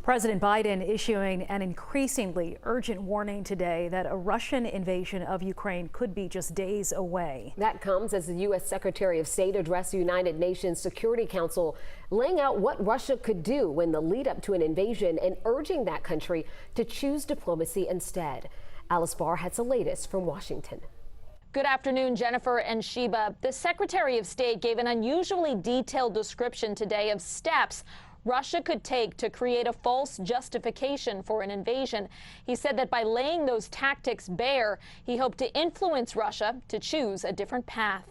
President Biden issuing an increasingly urgent warning today that a Russian invasion of Ukraine could be just days away. That comes as the U.S. Secretary of State addressed the United Nations Security Council, laying out what Russia could do in the lead up to an invasion and urging that country to choose diplomacy instead. Alice Barr has the latest from Washington. Good afternoon, Jennifer and Sheba. The Secretary of State gave an unusually detailed description today of steps Russia could take to create a false justification for an invasion. He said that by laying those tactics bare, he hoped to influence Russia to choose a different path.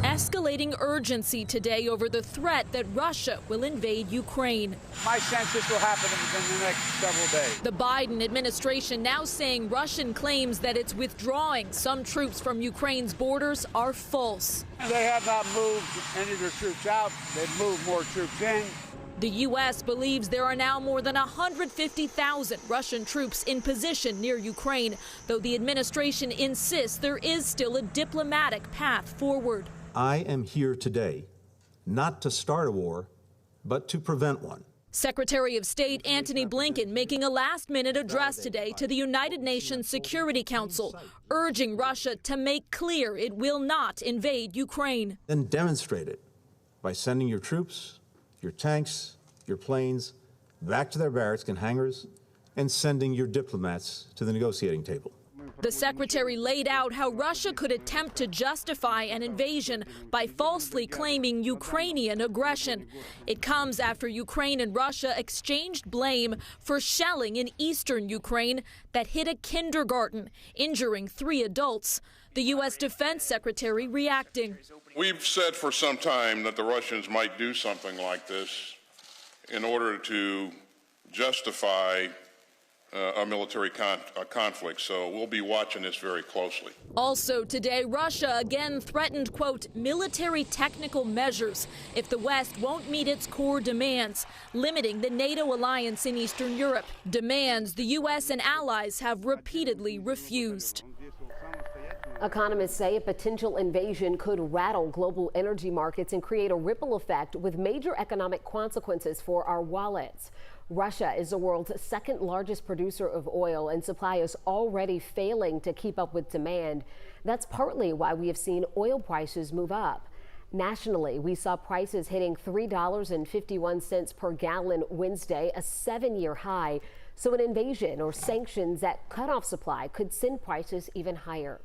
Escalating urgency today over the threat that Russia will invade Ukraine. My sense this will happen within the next several days. The Biden administration now saying Russian claims that it's withdrawing some troops from Ukraine's borders are false. They have not moved any of their troops out. They've moved more troops in. The U.S. believes there are now more than 150,000 Russian troops in position near Ukraine, though the administration insists there is still a diplomatic path forward. I am here today not to start a war, but to prevent one. Secretary of State Antony Blinken making a last-minute address today to the United Nations Security Council, urging Russia to make clear it will not invade Ukraine. Then demonstrate it by sending your troops, your tanks, your planes back to their barracks and hangars, and sending your diplomats to the negotiating table. The secretary laid out how Russia could attempt to justify an invasion by falsely claiming Ukrainian aggression. It comes after Ukraine and Russia exchanged blame for shelling in eastern Ukraine that hit a kindergarten, injuring 3 adults. The U.S. Defense Secretary reacting. We've said for some time that the Russians might do something like this in order to justify a military conflict, so we'll be watching this very closely. Also today, Russia again threatened, quote, military technical measures if the West won't meet its core demands, limiting the NATO alliance in Eastern Europe, demands the U.S. and allies have repeatedly refused. Economists say a potential invasion could rattle global energy markets and create a ripple effect with major economic consequences for our wallets. Russia is the world's second largest producer of oil, and supply is already failing to keep up with demand. That's partly why we have seen oil prices move up. Nationally, we saw prices hitting $3.51 per gallon Wednesday, a 7-year high. So an invasion or sanctions that cut off supply could send prices even higher.